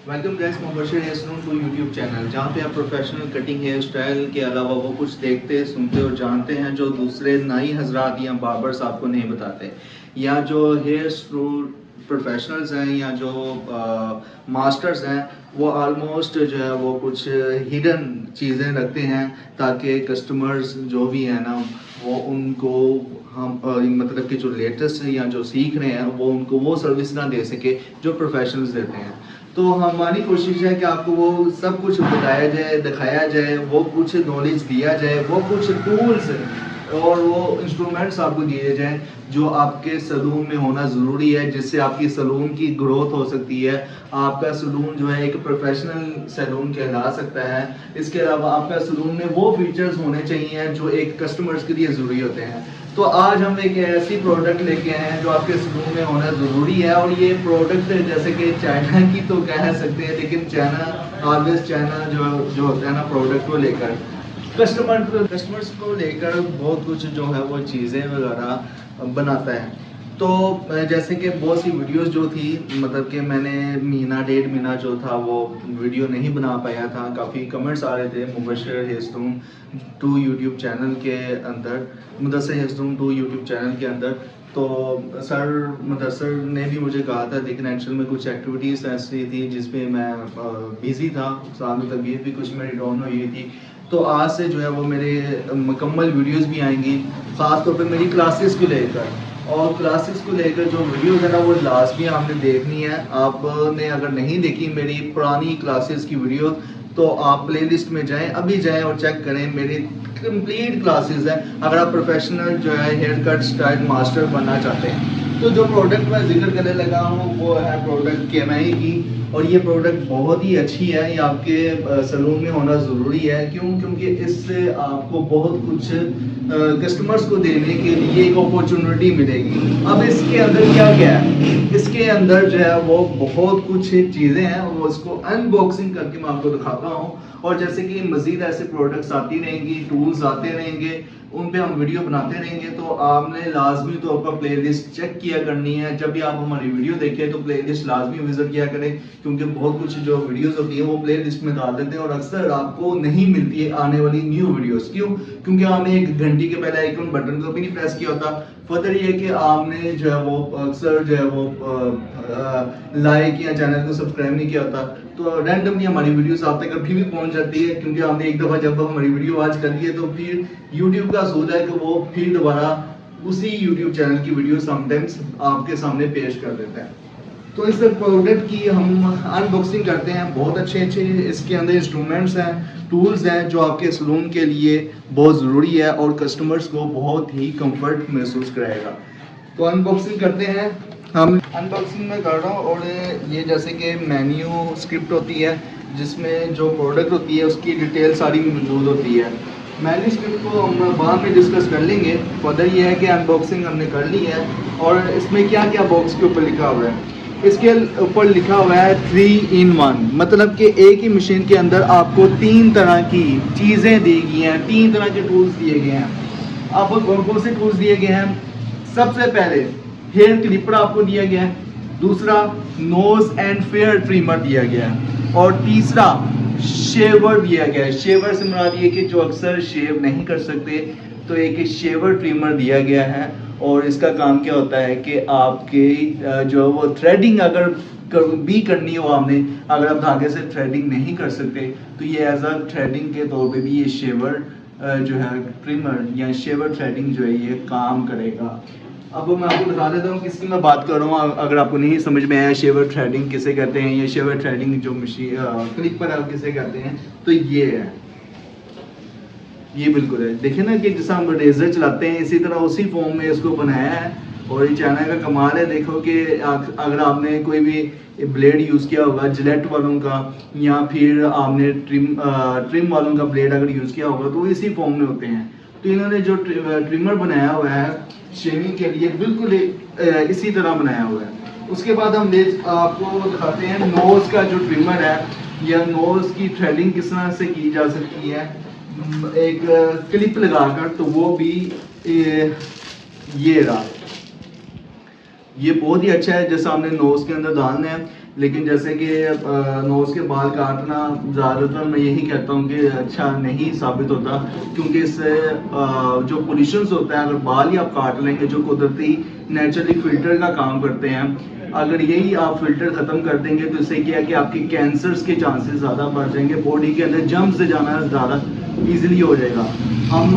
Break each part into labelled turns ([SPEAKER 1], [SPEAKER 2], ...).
[SPEAKER 1] Welcome guys Mubashir hair salon to YouTube channel, जहाँ पे आप प्रोफेशनल कटिंग हेयर स्टाइल के अलावा वो कुछ देखते सुनते और जानते हैं जो दूसरे नाई हजरात या बार्बर्स आपको नहीं बताते, या जो हेयर सलून प्रोफेशनल्स हैं या जो मास्टर्स हैं वो ऑलमोस्ट जो है वो कुछ हिडन चीज़ें रखते हैं ताकि कस्टमर्स जो भी हैं ना वो उनको हम मतलब कि जो लेटेस्ट या जो सीख रहे हैं वो उनको वो सर्विस ना दे सके जो प्रोफेशनल्स देते हैं। तो हमारी कोशिश है कि आपको वो सब कुछ बताया जाए, दिखाया जाए, वो कुछ नॉलेज दिया जाए, वो कुछ टूल्स और वो इंस्ट्रूमेंट्स आपको दिए जाएं जो आपके सलून में होना ज़रूरी है, जिससे आपकी सलून की ग्रोथ हो सकती है, आपका सलून जो है एक प्रोफेशनल सलून कहला सकता है। इसके अलावा आपका सलून में वो फीचर्स होने चाहिए जो एक कस्टमर्स के लिए ज़रूरी होते हैं। तो आज हम एक ऐसी प्रोडक्ट लेके आए हैं जो आपके सलून में होना ज़रूरी है, और ये प्रोडक्ट जैसे कि चाइना की तो कह सकते हैं, लेकिन चाइना ऑलवेज चाइना जो होता है ना प्रोडक्ट को लेकर कस्टमर्स को लेकर बहुत कुछ जो है वो चीज़ें वगैरह बनाता है। तो जैसे कि बहुत सी वीडियोस जो थी, मतलब कि मैंने महीना डेढ़ महीना जो था वो वीडियो नहीं बना पाया था। काफ़ी कमेंट्स आ रहे थे Mubashir hair salon to YouTube channel के अंदर, Mudassir hair salon to YouTube channel के अंदर। तो सर मुदस्सिर ने भी मुझे कहा था, लेकिन एक्चुअल में कुछ एक्टिविटीज़ ऐसी थी जिसमें मैं बिज़ी था, साथ में तबीयत भी कुछ मेरी डाउन हुई थी। तो आज से जो है वो मेरे मुकम्मल वीडियोस भी आएंगी, ख़ास तौर पे मेरी क्लासेस को लेकर। और क्लासेस को लेकर जो वीडियोस है ना वो लाजमी आपने देखनी है। आपने अगर नहीं देखी मेरी पुरानी क्लासेस की वीडियो तो आप प्लेलिस्ट में जाएं, अभी जाएं और चेक करें, मेरी कंप्लीट क्लासेस हैं अगर आप प्रोफेशनल जो है हेयर कट स्टाइल मास्टर बनना चाहते हैं। तो जो प्रोडक्ट मैं जिक्र करने लगा हूँ वो है प्रोडक्ट केएमआई की, और ये प्रोडक्ट बहुत ही अच्छी है, ये आपके सलून में होना ज़रूरी है। क्यों? क्योंकि इससे आपको बहुत कुछ कस्टमर्स को देने के लिए एक अपॉर्चुनिटी मिलेगी। अब इसके अंदर क्या क्या है, इसके अंदर जो है वो बहुत कुछ चीज़ें हैं, वो इसको अनबॉक्सिंग करके मैं आपको दिखाता हूँ। और जैसे कि मज़ीद ऐसे प्रोडक्ट्स आती रहेंगी, टूल्स आते रहेंगे, उन पे हम वीडियो बनाते रहेंगे, तो आपने लाजमी तौर पर प्लेलिस्ट चेक किया करनी है। जब भी आप हमारी वीडियो देखें तो प्लेलिस्ट लाजमी विजिट किया करें, क्योंकि बहुत कुछ जो वीडियोस होती है वो प्लेलिस्ट में डाल देते हैं और अक्सर आपको नहीं मिलती है आने वाली न्यू वीडियोस। क्यों? क्योंकि आपने एक घंटे के पहले आइकन बटन को भी नहीं प्रेस किया होता। फर्दर ये कि आपने जो है वो अक्सर जो है वो लाइक या चैनल को सब्सक्राइब नहीं किया होता, तो रैंडमली हमारी वीडियोस आप तक कभी भी पहुंच जाती है, क्योंकि आपने एक दफ़ा जब हमारी वीडियो वॉच कर ली है तो फिर यूट्यूब का असूल है कि वो फिर दोबारा उसी यूट्यूब चैनल की वीडियो समटाइम्स आपके सामने पेश कर देता है। तो इस प्रोडक्ट की हम अनबॉक्सिंग करते हैं। बहुत अच्छे अच्छे इसके अंदर इंस्ट्रूमेंट्स हैं, टूल्स हैं जो आपके सलून के लिए बहुत ज़रूरी है और कस्टमर्स को बहुत ही कंफर्ट महसूस कराएगा। तो अनबॉक्सिंग करते हैं। हम अनबॉक्सिंग में कर रहा हूँ, और ये जैसे कि मेन्यू स्क्रिप्ट होती है जिसमें जो प्रोडक्ट होती है उसकी डिटेल सारी मौजूद होती है। मेन्यू स्क्रिप्ट को हम बाद में डिस्कस कर लेंगे। फर्दर ये है कि अनबॉक्सिंग हमने कर ली है, और इसमें क्या क्या बॉक्स के ऊपर लिखा हुआ है। इसके ऊपर लिखा हुआ है 3 in 1, मतलब कि एक ही मशीन के अंदर आपको 3 तरह की चीज़ें दी गई हैं, 3 तरह के टूल्स दिए गए हैं। आपको कौन कौन से टूल्स दिए गए हैं? सबसे पहले हेयर क्लिपर आपको दिया गया है, दूसरा नोज एंड फेयर ट्रिमर दिया गया है, और तीसरा शेवर दिया गया है। शेवर से मुराद ये कि जो अक्सर शेव नहीं कर सकते, तो एक शेवर ट्रिमर दिया गया है। और इसका काम क्या होता है कि आपके जो वो थ्रेडिंग अगर भी करनी हो आपने, अगर आप धागे से थ्रेडिंग नहीं कर सकते, तो ये एज अ थ्रेडिंग के तौर पे भी ये शेवर जो है ट्रिमर या शेवर थ्रेडिंग जो है ये काम करेगा। अब मैं आपको बता देता हूँ किसकी मैं बात कर रहा हूँ, अगर आपको नहीं समझ में आया शेवर थ्रेडिंग किसे कहते हैं या शेवर थ्रेडिंग जो मशीन क्लिपर आप किसे कहते हैं, तो ये है, ये बिल्कुल है। देखिए ना कि जैसा हम रेजर चलाते हैं इसी तरह उसी फॉर्म में इसको बनाया है। और ये चाइना का कमाल है। देखो कि अगर आपने कोई भी ब्लेड यूज़ किया होगा जिलेट वालों का, या फिर आपने ट्रिम वालों का ब्लेड अगर यूज़ किया होगा, तो इसी फॉर्म में होते हैं। तो इन्होंने जो ट्रिमर बनाया हुआ है शेविंग के लिए, बिल्कुल इसी तरह बनाया हुआ है। उसके बाद हम आपको दिखाते हैं नोज़ का जो ट्रिमर है, या नोज़ की थ्रेडिंग किस तरह से की जा सकती है एक क्लिप लगाकर। तो वो भी ये रहा, ये बहुत ही अच्छा है। जैसा हमने नोज के अंदर डालना है, लेकिन जैसे कि नोज़ के बाल काटना ज़्यादातर मैं यही कहता हूँ कि अच्छा नहीं साबित होता, क्योंकि इससे जो पोल्यूशंस होता है, अगर बाल ही आप काट लेंगे जो कुदरती नेचुरली फ़िल्टर का काम करते हैं, अगर यही आप फ़िल्टर ख़त्म कर देंगे तो इससे क्या है कि आपके कैंसर्स के चांसेस ज़्यादा बढ़ जाएंगे, बॉडी के अंदर जम्स से जाना ज़्यादा ईजिली हो जाएगा। हम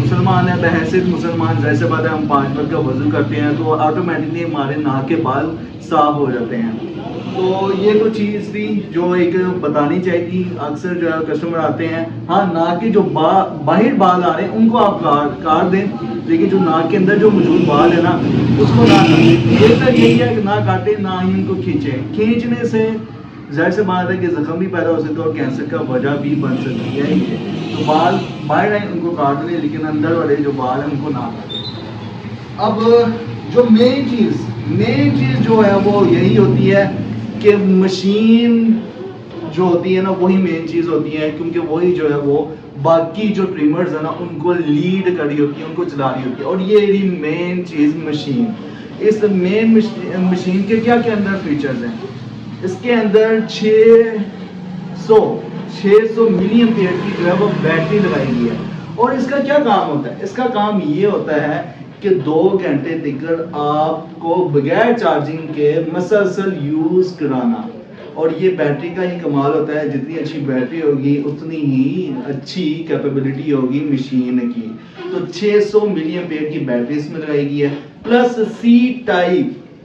[SPEAKER 1] मुसलमान हैं, बहैसियत मुसलमान जैसे बात है, हम 5 वक्त का वज़ू करते हैं तो ऑटोमेटिकली हमारे नाक के बाल साफ हो जाते हैं। तो ये तो चीज़ थी जो एक बतानी चाहिए थी। अक्सर जो है कस्टमर आते हैं, हाँ नाक के जो बाहर बाल आ रहे हैं उनको आप काट दें, लेकिन जो नाक के अंदर जो मौजूद बाल है ना उसको ना काटें। ये तो यही है कि ना काटें, ना ही उनको खींचें। खींचने से ज़ाहिर सी बात है कि ज़ख्म भी पैदा हो सकता है और कैंसर का वजह भी बन सकती है। तो बाल बाहर आए उनको काट लें, लेकिन अंदर वाले जो बाल हैं उनको ना काटें। अब जो मेन चीज़ जो है वो यही होती है कि मशीन जो होती है ना वही मेन चीज़ होती है, क्योंकि वही जो है वो बाकी जो ट्रिमर्स है ना उनको लीड कर रही होती है, उनको चला रही होती है। और ये रही मेन चीज़ मशीन। इस मेन मशीन के क्या क्या अंदर फीचर्स हैं? इसके अंदर 600 मिली एम्पियर की जो है वो बैटरी लगाई गई है। और इसका क्या काम होता है? इसका काम ये होता है कि 2 घंटे तक आपको बगैर चार्जिंग के मसलसल यूज़ कराना। और ये बैटरी का ही कमाल होता है, जितनी अच्छी बैटरी होगी उतनी ही अच्छी कैपेबिलिटी होगी मशीन की। तो 600 मिली एम्पियर की बैटरी इसमें लगाई गई है, प्लस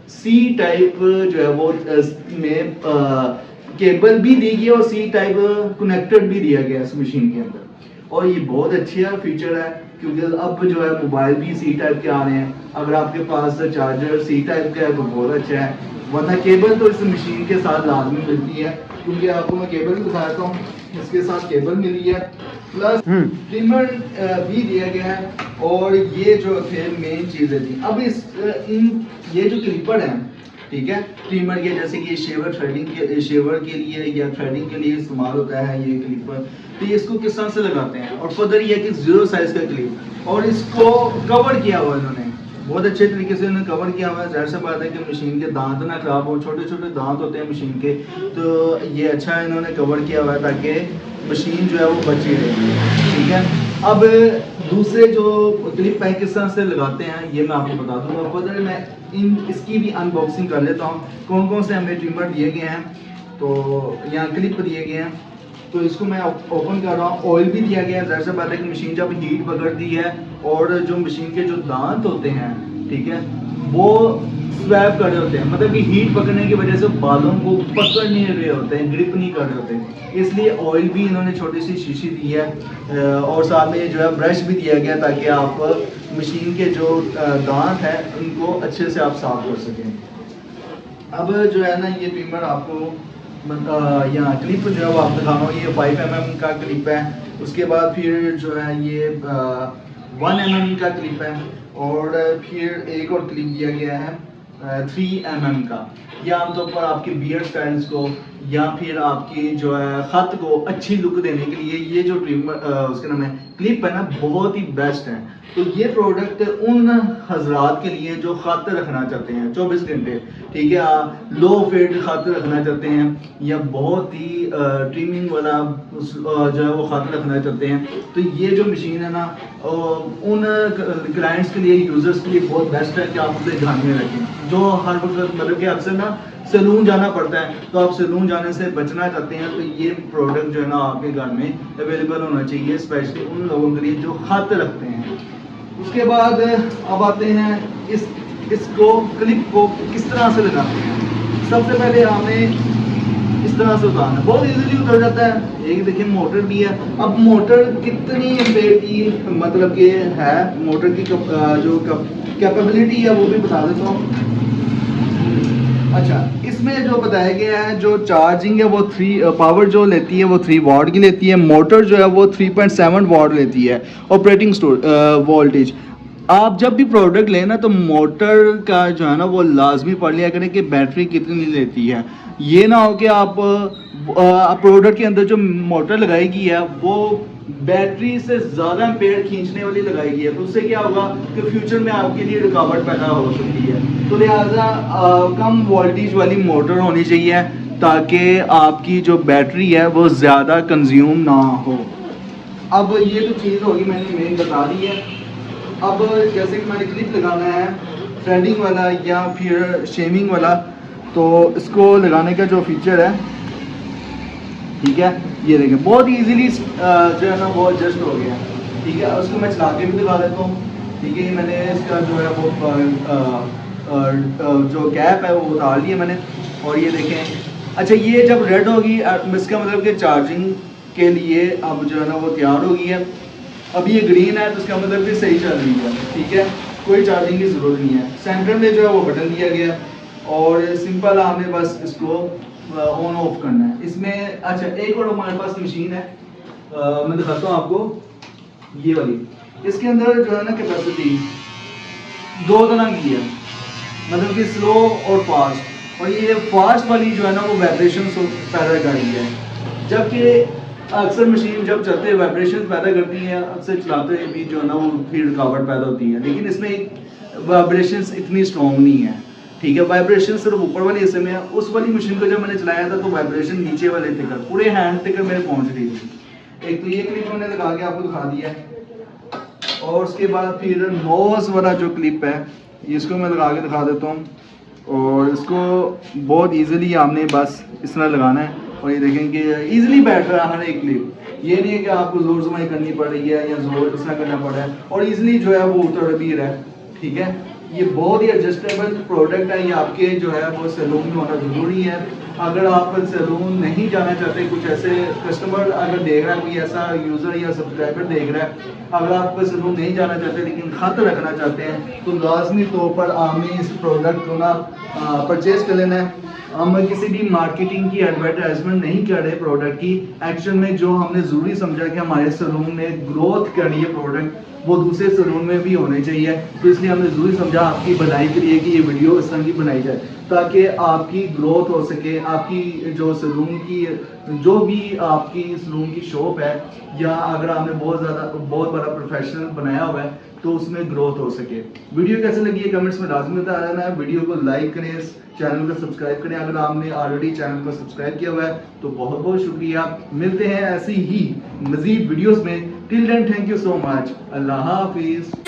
[SPEAKER 1] सी टाइप जो है वो में केबल भी दी गई है और सी टाइप कनेक्टेड भी दिया गया है इस मशीन के अंदर। और ये बहुत अच्छा फीचर है, क्योंकि अब जो है मोबाइल भी सी टाइप के आ रहे हैं। अगर आपके पास चार्जर सी टाइप का है तो बहुत अच्छा है, वरना केबल तो इस मशीन के साथ लाजमी मिलती है, क्योंकि आपको मैं केबल भी दिखाता हूँ। इसके साथ केबल मिली है, प्लस ट्रिमर भी दिया गया है। और ये जो थे मेन चीज़ें थी। अब ये जो क्लिपर है, ठीक है, ट्रिमर के जैसे कि शेवर के लिए या थ्रेडिंग के लिए इस्तेमाल होता है ये क्लिपर। तो ये इसको किस तरह से लगाते हैं? और फर्दर ये कि 0 साइज का क्लिप, और इसको कवर किया हुआ इन्होंने बहुत अच्छे तरीके से इन्होंने कवर किया हुआ है। ज़ाहिर सी बात है कि मशीन के दांत ना खराब हो, छोटे छोटे दांत होते हैं मशीन के, तो ये अच्छा इन्होंने कवर किया हुआ है ताकि मशीन जो है वो बची रहे। ठीक है, अब दूसरे जो क्लिप है किस तरह से लगाते हैं ये मैं आपको बता दूंगा। फर्दर मैं इसकी भी अनबॉक्सिंग कर लेता हूँ, कौन कौन से हमें ट्रिमर दिए गए हैं। तो यहाँ क्लिप दिए गए हैं, तो इसको मैं ओपन कर रहा हूँ। ऑयल भी दिया गया है। ज़ाहिर सी बात है कि मशीन जब हीट पकड़ती है और जो मशीन के जो दांत होते हैं, ठीक है, वो स्वैप कर रहे होते हैं, मतलब कि हीट पकड़ने की वजह से बालों को पकड़ नहीं रहे होते हैं, ग्रिप नहीं कर रहे होते हैं, इसलिए ऑयल भी इन्होंने छोटी सी शीशी दी है। और साथ में जो है ब्रश भी दिया गया ताकि आप मशीन के जो दांत हैं उनको अच्छे से आप साफ कर सकें। अब जो है ना ये ट्रिमर आपको यहाँ क्लिप जो है वो आप दिखा रहा हूँ। ये 5 mm का क्लिप है। उसके बाद फिर जो है ये 1 mm का क्लिप है, और फिर एक और क्लिप दिया गया है 3 mm का। ये आमतौर पर आपके बियर्ड स्टाइल्स को या फिर आपकी जो है ख़त को अच्छी लुक देने के लिए ये जो ट्रिमर उसके नाम है क्लिप है ना बहुत ही बेस्ट है। तो ये प्रोडक्ट उन हजरात के लिए जो ख़त रखना चाहते हैं 24 घंटे, ठीक है, लो फेड ख़त रखना चाहते हैं या बहुत ही ट्रिमिंग वाला जो है वो ख़त रखना चाहते हैं। तो ये जो मशीन है ना उन क्लाइंट्स के लिए, यूज़र्स के लिए बहुत बेस्ट है कि आप उसे ध्यान में रखें। जो हर वक्त मतलब कि अक्सर ना सैलून जाना पड़ता है, तो आप सैलून जाने से बचना चाहते हैं तो ये प्रोडक्ट जो है ना आपके घर में अवेलेबल होना चाहिए, स्पेशली उन लोगों के लिए जो ख़त रखते हैं। उसके बाद अब आते हैं इसको क्लिप को किस तरह से लगाते हैं। सबसे पहले हमें इस तरह से उतारना, बहुत इजीली उतर जाता है। एक देखिए मोटर भी है। अब मोटर कितनी एम्पेयर की मतलब कि है, मोटर की जो कैपेबिलिटी है वो भी बता देता हूँ। अच्छा, इसमें जो बताया गया है जो चार्जिंग है वो 3 पावर जो लेती है वो 3 वाट की लेती है। मोटर जो है वो 3.7 वाट लेती है। ऑपरेटिंग वोल्टेज, आप जब भी प्रोडक्ट लें ना तो मोटर का जो है ना वो लाजमी पढ़ लिया करें कि बैटरी कितनी लेती है। ये ना हो कि आप प्रोडक्ट के अंदर जो मोटर लगाई गई है वो बैटरी से ज़्यादा एम्पेयर खींचने वाली लगाई गई है, तो उससे क्या होगा कि फ्यूचर में आपके लिए रुकावट पैदा हो सकती है। तो लिहाजा कम वोल्टेज वाली मोटर होनी चाहिए ताकि आपकी जो बैटरी है वो ज़्यादा कंज्यूम ना हो। अब ये तो चीज़ होगी, मैंने मेन बता दी है। अब जैसे कि मैंने क्लिप लगाना है थ्रेडिंग वाला या फिर शेमिंग वाला, तो इसको लगाने का जो फीचर है, ठीक है, ये देखें बहुत इजीली जो है ना वो एडजस्ट हो गया। ठीक है, उसको मैं चला के भी दिखा देता हूँ। ठीक है, मैंने इसका जो है वो जो कैप है वो उतार लिया मैंने, और ये देखें। अच्छा, ये जब रेड होगी इसका मतलब कि चार्जिंग के लिए अब जो है ना वो तैयार हो गई है। अब ये ग्रीन है तो इसका मतलब कि सही चल रही है। ठीक है, कोई चार्जिंग की ज़रूरत नहीं है। सेंटर में जो है वो बटन दिया गया और सिंपल आपने बस इसको ऑन ऑफ करना है। इसमें अच्छा एक और हमारे पास मशीन है, मैं दिखाता हूँ आपको, ये वाली। इसके अंदर जो है ना कैपेसिटी दो तरह की है, मतलब कि स्लो और फास्ट। और ये फास्ट वाली जो है ना वो वाइब्रेशन पैदा कर रही है, जबकि अक्सर मशीन जब चलते हुए वाइब्रेशन पैदा करती है, अक्सर चलाते हुए भी जो है ना वो फिर रुकावट पैदा होती है। लेकिन इसमें वाइब्रेशन इतनी स्ट्रॉन्ग नहीं है। ठीक है, वाइब्रेशन सिर्फ ऊपर वाले हिस्से में है। उस वाली मशीन को जब मैंने चलाया था तो वाइब्रेशन नीचे वाले तक पूरे हैंड तक मेरे पहुंच रही थी। एक तो ये क्लिप मैंने लगा के आपको दिखा दिया है, और उसके बाद फिर नोज वाला जो क्लिप है इसको मैं लगा के दिखा देता हूँ। और इसको बहुत इजीली आपने बस इस तरह लगाना है, और ये देखें कि इजीली बैठ रहा है हर एक क्लिप। ये नहीं है कि आपको जोर जमाई करनी पड़ रही है या जोर इस तरह करना पड़ रहा है, और इजीली जो है वो उतर भी रहा है। ठीक है, ये बहुत ही एडजस्टेबल प्रोडक्ट है। ये आपके जो है वो सैलून में होना ज़रूरी है। अगर आप सैलून नहीं जाना चाहते, कुछ ऐसे कस्टमर अगर देख रहा है, कोई ऐसा यूज़र या सब्सक्राइबर देख रहा है, अगर आप सैलून नहीं जाना चाहते लेकिन खत रखना चाहते हैं, तो लाजमी तौर पर आपने इस प्रोडक्ट को ना परचेज़ कर लेना है। हम किसी भी मार्केटिंग की एडवर्टाइजमेंट नहीं कर रहे प्रोडक्ट की। एक्शन में जो हमने ज़रूरी समझा कि हमारे सैलून में ग्रोथ करनी है प्रोडक्ट, वो दूसरे सैलून में भी होने चाहिए, तो इसलिए हमने ज़रूरी समझा आपकी भलाई के लिए कि ये वीडियो इस तरह की बनाई जाए ताकि आपकी ग्रोथ हो सके। आपकी जो सैलून की जो भी आपकी सैलून की शॉप है, या अगर आपने बहुत बड़ा प्रोफेशनल बनाया हुआ है तो उसमें ग्रोथ हो सके। वीडियो कैसे लगी है कमेंट्स में लाजमी बता देना है। वीडियो को लाइक करें, चैनल को सब्सक्राइब करें। अगर आपने ऑलरेडी चैनल को सब्सक्राइब किया हुआ है तो बहुत बहुत शुक्रिया। मिलते हैं ऐसी ही मजीद वीडियोस में। Till then thank you so much. अल्लाह हाफिज़।